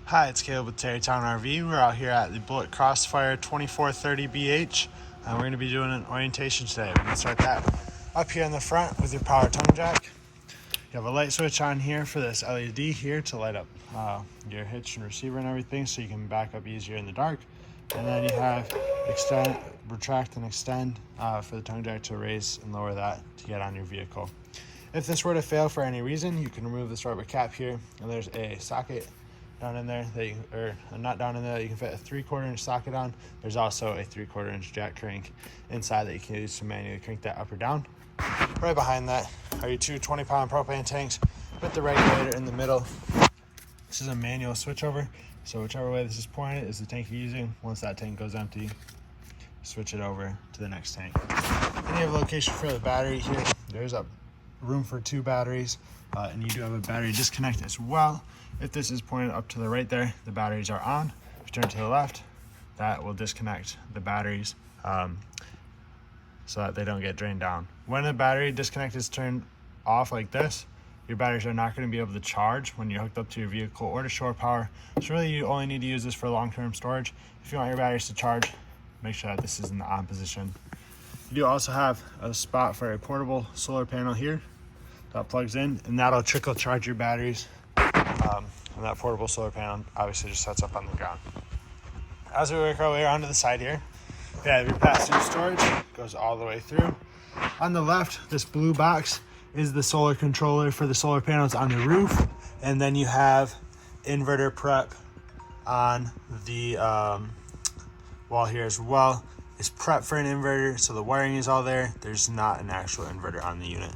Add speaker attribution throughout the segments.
Speaker 1: Hi, it's Caleb with Terrytown RV. We're out here at the Bullet Crossfire 2430BH, and we're going to be doing an orientation today. We're going to start that up here in the front with your power tongue jack. You have a light switch on here for this LED here to light up your hitch and receiver and everything, so you can back up easier in the dark. And then you have retract and extend for the tongue jack to raise and lower that to get on your vehicle. If this were to fail for any reason, you can remove this rubber cap here, and there's a socket down in there that not down in there that you can fit a 3/4 inch socket on. There's also a 3/4 inch jack crank inside that you can use to manually crank that up or down. Right behind that are your two 20-pound propane tanks with the regulator in the middle. This is a manual switchover, so whichever way this is pointed is the tank you're using. Once that tank goes empty, switch it over to the next tank. Then you have a location for the battery here. There's a room for 2 batteries, and you do have a battery disconnect as well. If this is pointed up to the right there, the batteries are on. If you turn to the left, that will disconnect the batteries so that they don't get drained down. When the battery disconnect is turned off like this, your batteries are not going to be able to charge when you're hooked up to your vehicle or to shore power. So really you only need to use this for long-term storage. If you want your batteries to charge, make sure that this is in the on position. You do also have a spot for a portable solar panel here that plugs in, and that'll trickle charge your batteries. And that portable solar panel obviously just sets up on the ground. As we work our way around to the side here, we have your pass-through storage, goes all the way through. On the left, this blue box is the solar controller for the solar panels on the roof, and then you have inverter prep on the wall here as well. It's prep for an inverter, so the wiring is all there. There's not an actual inverter on the unit.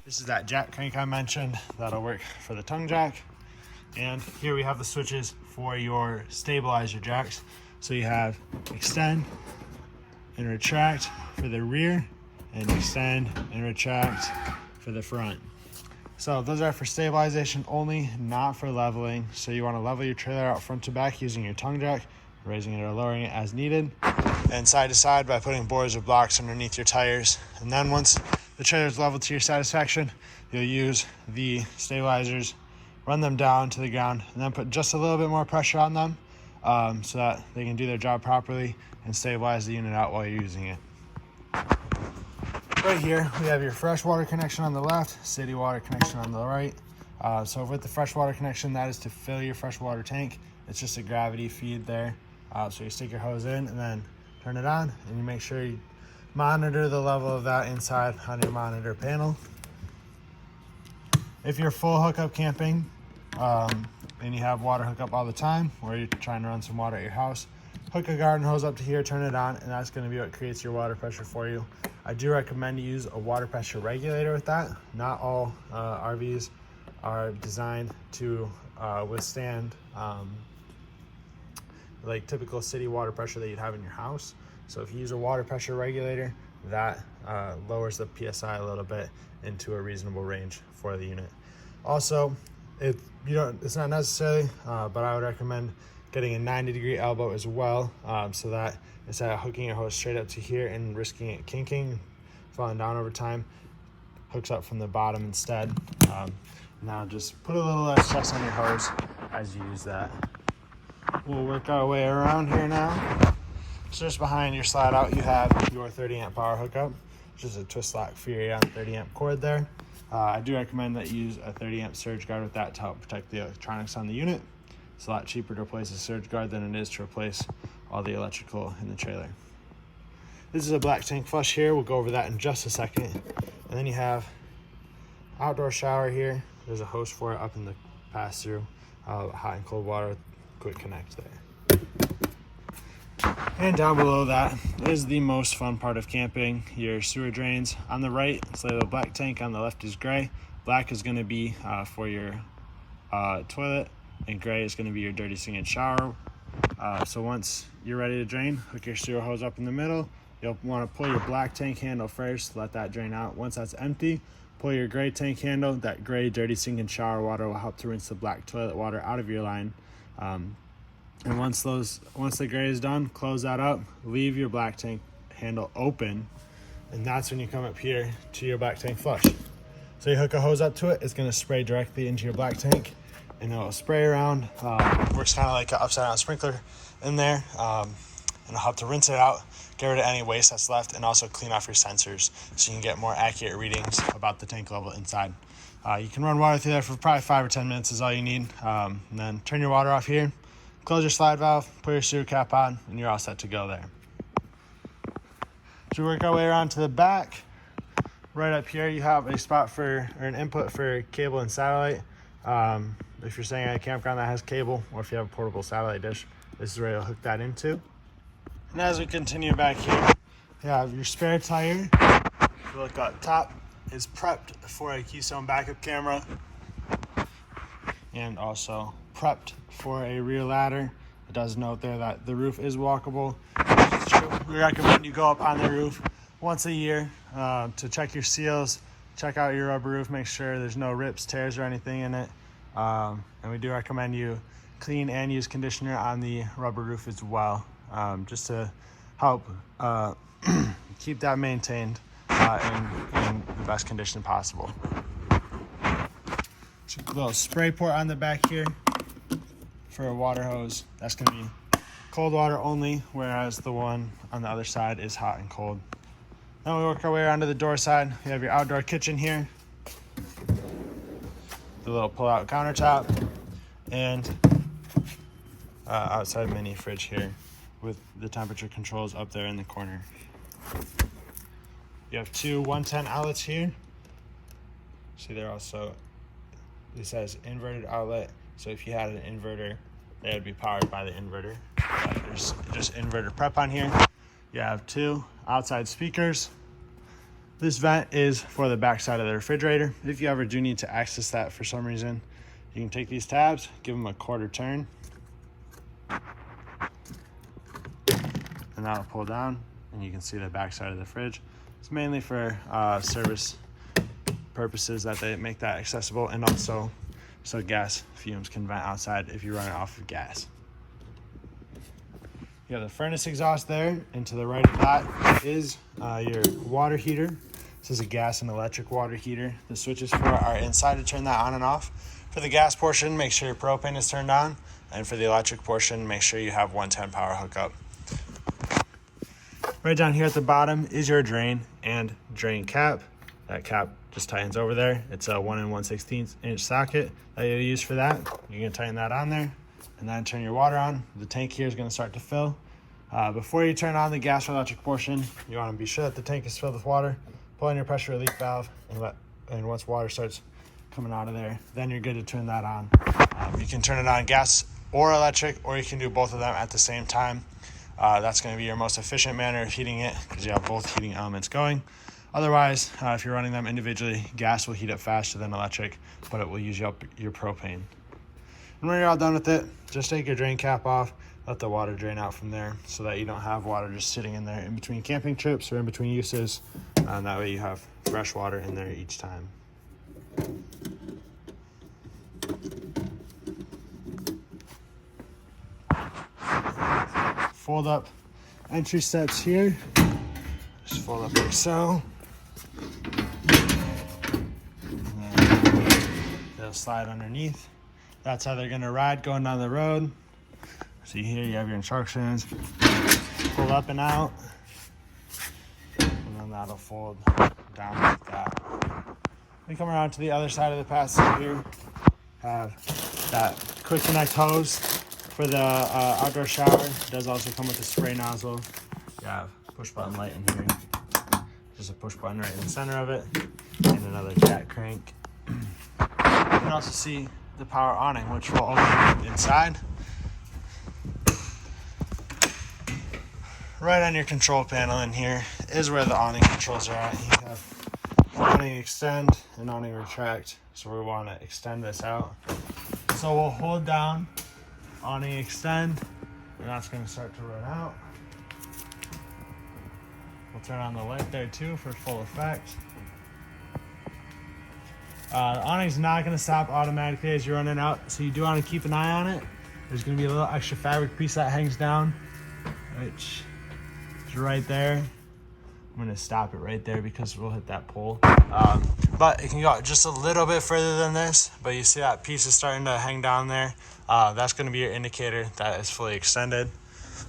Speaker 1: This is that jack crank I mentioned. That'll work for the tongue jack. And here we have the switches for your stabilizer jacks. So you have extend and retract for the rear, and extend and retract for the front. So those are for stabilization only, not for leveling. So you want to level your trailer out front to back using your tongue jack, raising it or lowering it as needed, and side to side by putting boards or blocks underneath your tires. And then once the trailer is leveled to your satisfaction, you'll use the stabilizers, run them down to the ground, and then put just a little bit more pressure on them so that they can do their job properly and stabilize the unit out while you're using it. Right here, we have your freshwater connection on the left, city water connection on the right. So with the freshwater connection, that is to fill your freshwater tank. It's just a gravity feed there. So you stick your hose in and then turn it on, and you make sure you monitor the level of that inside on your monitor panel. If you're full hookup camping and you have water hookup all the time, or you're trying to run some water at your house, hook a garden hose up to here, turn it on, and that's going to be what creates your water pressure for you. I do recommend you use a water pressure regulator with that. Not all RVs are designed to withstand like typical city water pressure that you'd have in your house. So if you use a water pressure regulator, that lowers the PSI a little bit into a reasonable range for the unit. Also, it's not necessary, but I would recommend getting a 90-degree elbow as well, so that instead of hooking your hose straight up to here and risking it kinking, falling down over time, hooks up from the bottom instead. Now just put a little less stress on your hose as you use that. We'll work our way around here now. So just behind your slide out, you have your 30-amp power hookup, which is a twist lock for your 30-amp cord there. I do recommend that you use a 30-amp surge guard with that to help protect the electronics on the unit. It's a lot cheaper to replace a surge guard than it is to replace all the electrical in the trailer. This is a black tank flush here. We'll go over that in just a second. And then you have outdoor shower here. There's a hose for it up in the pass-through. Hot and cold water, quick connect there. And down below that is the most fun part of camping, your sewer drains. On the right, it's like the black tank, on the left is gray. Black is going to be for your toilet, and gray is going to be your dirty sink and shower. So once you're ready to drain, hook your sewer hose up in the middle. You'll want to pull your black tank handle first, let that drain out. Once that's empty, pull your gray tank handle. That gray dirty sink and shower water will help to rinse the black toilet water out of your line. And once the gray is done, close that up, leave your black tank handle open, and that's when you come up here to your black tank flush. So you hook a hose up to it, it's going to spray directly into your black tank, and it'll spray around. Works kind of like an upside down sprinkler in there, and it'll help to rinse it out, get rid of any waste that's left, and also clean off your sensors so you can get more accurate readings about the tank level inside. You can run water through there for probably 5 or 10 minutes is all you need, and then turn your water off here, close your slide valve, put your sewer cap on, and you're all set to go there. So we work our way around to the back. Right up here you have a spot for, or an input for cable and satellite. If you're staying at a campground that has cable, or if you have a portable satellite dish, this is where you'll hook that into. And as we continue back here, you have your spare tire. If you look up top, is prepped for a Keystone backup camera, and also prepped for a rear ladder. It does note there that the roof is walkable. It's true. We recommend you go up on the roof once a year to check your seals, check out your rubber roof, make sure there's no rips, tears, or anything in it. And we do recommend you clean and use conditioner on the rubber roof as well, just to help keep that maintained in the best condition possible. So a little spray port on the back here for a water hose. That's going to be cold water only, whereas the one on the other side is hot and cold. Then we work our way around to the door side. You have your outdoor kitchen here, the little pull-out countertop, and outside mini fridge here with the temperature controls up there in the corner. You have two 110 outlets here. See, they're also, it says inverted outlet, so if you had an inverter, they would be powered by the inverter. There's just inverter prep on here. You have two outside speakers. This vent is for the back side of the refrigerator. If you ever do need to access that for some reason, you can take these tabs, give them a quarter turn, and that'll pull down, and you can see the back side of the fridge. It's mainly for service purposes that they make that accessible, and also so gas fumes can vent outside if you run it off of gas. You have the furnace exhaust there, and to the right of that is your water heater. This is a gas and electric water heater. The switches for it are inside to turn that on and off. For the gas portion, make sure your propane is turned on, and for the electric portion, make sure you have 110 power hookup. Right down here at the bottom is your drain and drain cap. That cap just tightens over there. It's a 1 1/16 inch socket that you'll use for that. You can tighten that on there and then turn your water on. The tank here is going to start to fill. Before you turn on the gas or electric portion, you want to be sure that the tank is filled with water. Pull on your pressure relief valve, and once water starts coming out of there, then you're good to turn that on. You can turn it on gas or electric, or you can do both of them at the same time. That's going to be your most efficient manner of heating it because you have both heating elements going. Otherwise, if you're running them individually, gas will heat up faster than electric, but it will use up your propane. And when you're all done with it, just take your drain cap off, let the water drain out from there so that you don't have water just sitting in there in between camping trips or in between uses. And that way you have fresh water in there each time. Fold up entry steps here. Just fold up like so. And then they'll slide underneath. That's how they're gonna ride going down the road. See here, you have your instructions. Pull up and out. And then that'll fold down like that. We come around to the other side of the passage here. Have that quick connect hose for the outdoor shower. It does also come with a spray nozzle. You have push button light in here. Just a push button right in the center of it. And another jack crank. You can also see the power awning, which will open inside. Right on your control panel in here is where the awning controls are at. You have awning extend and awning retract. So we want to extend this out. So we'll hold down awning extend, and that's going to start to run out. We'll turn on the light there too for full effect. The awning's not going to stop automatically as you're running out, so you do want to keep an eye on it. There's going to be a little extra fabric piece that hangs down, which is right there. I'm gonna stop it right there because we'll hit that pole. But it can go just a little bit further than this, but you see that piece is starting to hang down there. That's gonna be your indicator that is fully extended.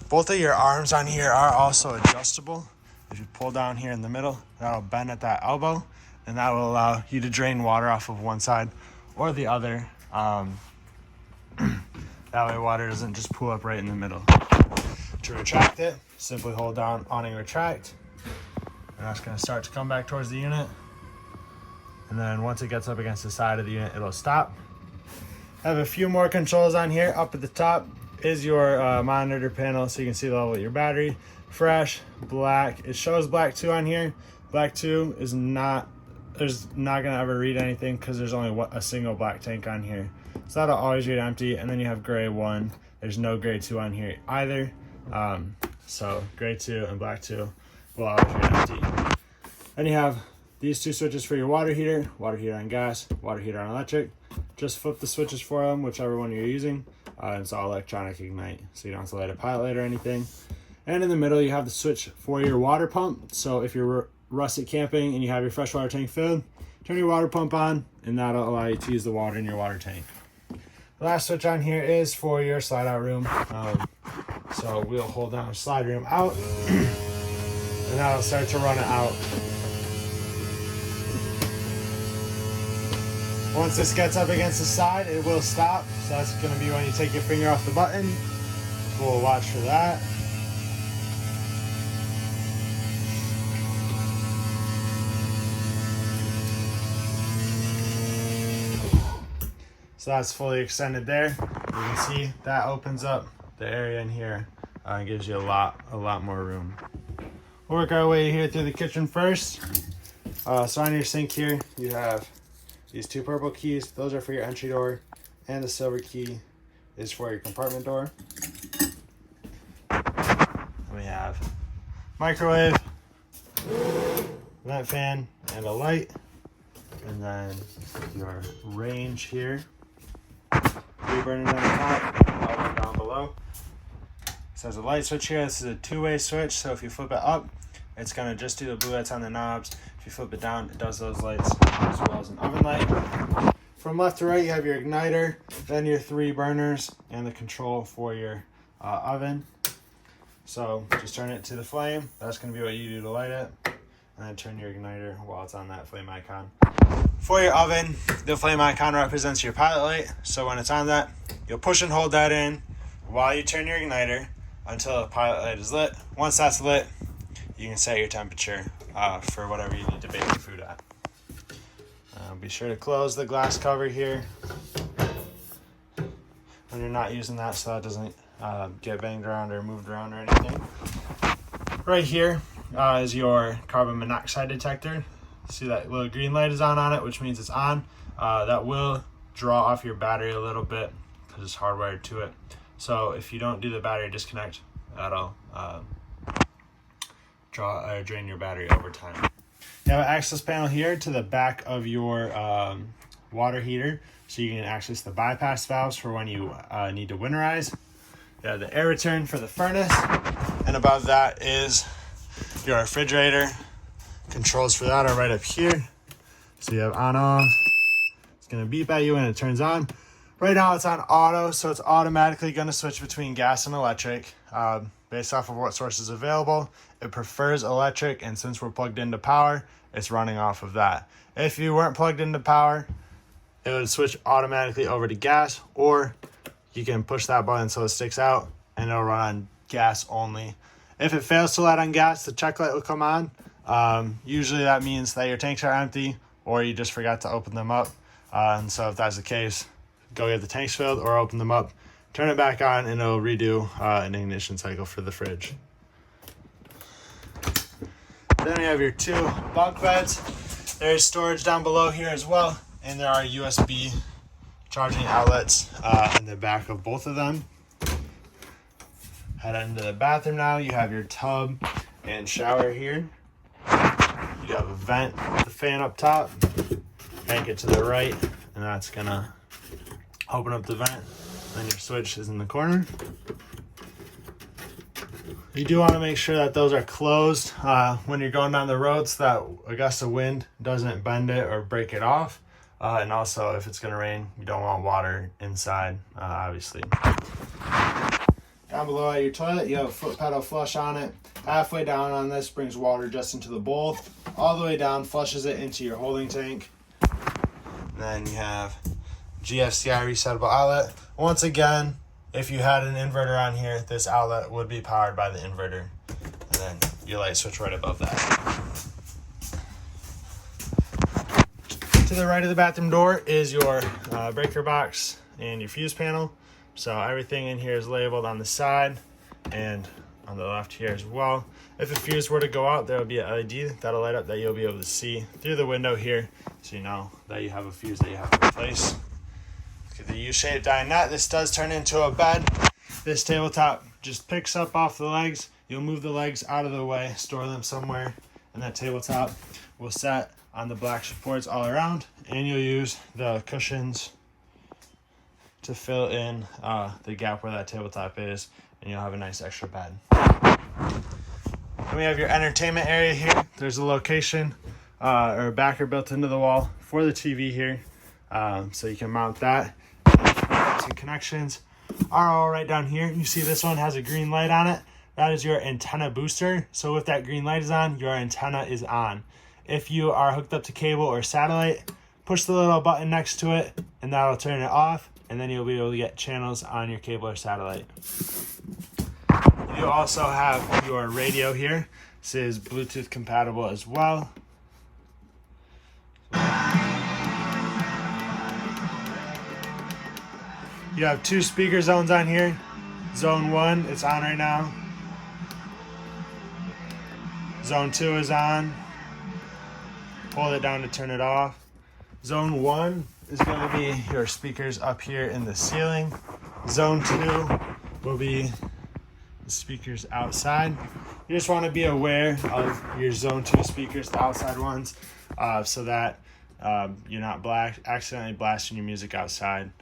Speaker 1: Both of your arms on here are also adjustable. If you pull down here in the middle, that'll bend at that elbow, and that will allow you to drain water off of one side or the other. That way water doesn't just pool up right in the middle. To retract it, simply hold down on and retract. And that's gonna start to come back towards the unit. And then once it gets up against the side of the unit, it'll stop. I have a few more controls on here. Up at the top is your monitor panel, so you can see the level of your battery. Fresh, black. It shows black 2 on here. Black 2 is not gonna ever read anything because there's only a single black tank on here. So that'll always read empty. And then you have gray 1. There's no gray 2 on here either. So gray 2 and black 2 will always read empty. Then you have these 2 switches for your water heater on gas, water heater on electric. Just flip the switches for them, whichever one you're using. It's all electronic ignite, so you don't have to light a pilot light or anything. And in the middle, you have the switch for your water pump. So if you're rustic camping and you have your freshwater tank filled, turn your water pump on, and that'll allow you to use the water in your water tank. The last switch on here is for your slide out room. So we'll hold down slide room out, and that'll start to run it out. Once this gets up against the side, it will stop. So that's gonna be when you take your finger off the button. We'll watch for that. So that's fully extended there. You can see that opens up the area in here and gives you a lot more room. We'll work our way here through the kitchen first. So on your sink here, you have these 2 purple keys. Those are for your entry door, and the silver key is for your compartment door. We have microwave, vent fan, and a light, and then your range here. 3 burners on the top, all one down below. So there's a light switch here. This is a 2-way switch, so if you flip it up, it's gonna just do the blue lights on the knobs. If you flip it down, it does those lights as well as an oven light. From left to right, you have your igniter, then your 3 burners, and the control for your oven. So just turn it to the flame. That's gonna be what you do to light it. And then turn your igniter while it's on that flame icon. For your oven, the flame icon represents your pilot light. So when it's on that, you'll push and hold that in while you turn your igniter until the pilot light is lit. Once that's lit, you can set your temperature for whatever you need to bake your food at. Be sure to close the glass cover here when you're not using that, so that doesn't get banged around or moved around or anything. Right here is your carbon monoxide detector. See that little green light is on it, which means it's on. That will draw off your battery a little bit because it's hardwired to it. So if you don't do the battery disconnect, that'll drain your battery over time. You have an access panel here to the back of your water heater, so you can access the bypass valves for when you need to winterize. You have the air return for the furnace, and above that is your refrigerator. Controls for that are right up here. So you have on off. It's gonna beep at you when it turns on. Right now it's on auto, so it's automatically gonna switch between gas and electric based off of what source is available. It prefers electric, and since we're plugged into power, it's running off of that. If you weren't plugged into power, it would switch automatically over to gas, or you can push that button so it sticks out and it'll run on gas only. If it fails to light on gas, the check light will come on. Usually that means that your tanks are empty or you just forgot to open them up. And so if that's the case, go get the tanks filled or open them up, turn it back on, and it'll redo an ignition cycle for the fridge. Then we have your 2 bunk beds. There's storage down below here as well, and there are USB charging outlets in the back of both of them. Head into the bathroom now. You have your tub and shower here. You have a vent with the fan up top. Crank it to the right, and that's gonna open up the vent. Then your switch is in the corner. You do want to make sure that those are closed when you're going down the road so that a gust of wind doesn't bend it or break it off. And also, if it's going to rain, you don't want water inside, obviously. Down below at your toilet, you have a foot pedal flush on it. Halfway down on this brings water just into the bowl. All the way down flushes it into your holding tank. And then you have GFCI resettable outlet. Once again, if you had an inverter on here, this outlet would be powered by the inverter. And then your light switch right above that. To the right of the bathroom door is your breaker box and your fuse panel. So everything in here is labeled on the side and on the left here as well. If a fuse were to go out, there will be an LED that'll light up that you'll be able to see through the window here, so you know that you have a fuse that you have to replace. Look at the U-shaped dinette. This does turn into a bed. This tabletop just picks up off the legs. You'll move the legs out of the way, store them somewhere, and that tabletop will set on the black supports all around, and you'll use the cushions to fill in the gap where that tabletop is, and you'll have a nice extra bed. Then we have your entertainment area here. There's a location or a backer built into the wall for the TV here, so you can mount that. Some connections are all right down here. You see this one has a green light on it. That is your antenna booster. So if that green light is on, your antenna is on. If you are hooked up to cable or satellite, push the little button next to it and that'll turn it off, and then you'll be able to get channels on your cable or satellite. You also have your radio here. This is Bluetooth compatible as well. You have 2 speaker zones on here. Zone 1, it's on right now. Zone 2 is on. Hold it down to turn it off. Zone 1 is going to be your speakers up here in the ceiling. Zone 2 will be the speakers outside. You just want to be aware of your Zone 2 speakers, the outside ones, so that you're not accidentally blasting your music outside.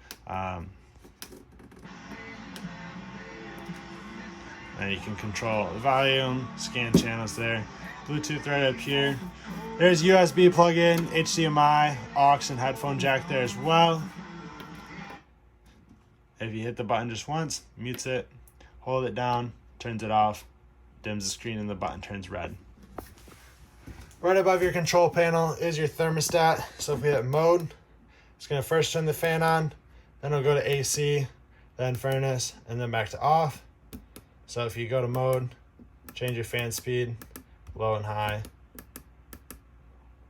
Speaker 1: And you can control the volume, scan channels there. Bluetooth right up here. There's USB plug-in, HDMI, aux, and headphone jack there as well. If you hit the button just once, mutes it. Hold it down, turns it off, dims the screen, and the button turns red. Right above your control panel is your thermostat. So if we hit mode, it's going to first turn the fan on, then it'll go to AC, then furnace, and then back to off. So if you go to mode, change your fan speed, low and high.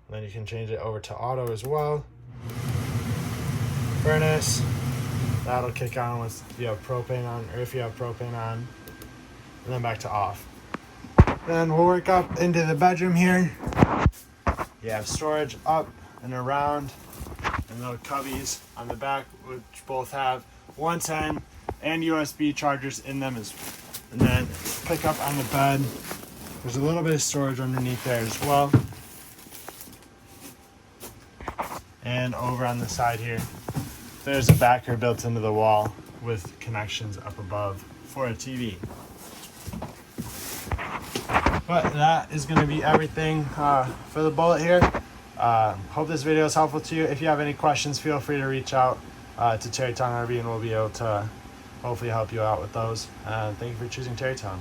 Speaker 1: Then you can change it over to auto as well. Furnace, that'll kick on once if you have propane on, or if you have propane on, and then back to off. Then we'll work up into the bedroom here. You have storage up and around, and little cubbies on the back, which both have 110 and USB chargers in them as well. And then pick up on the bed. There's a little bit of storage underneath there as well. And over on the side here, there's a backer built into the wall with connections up above for a TV. But that is going to be everything for the Bullet here. Hope this video is helpful to you. If you have any questions, feel free to reach out to Terrytown RV, and we'll be able to hopefully help you out with those. Thank you for choosing Terrytown.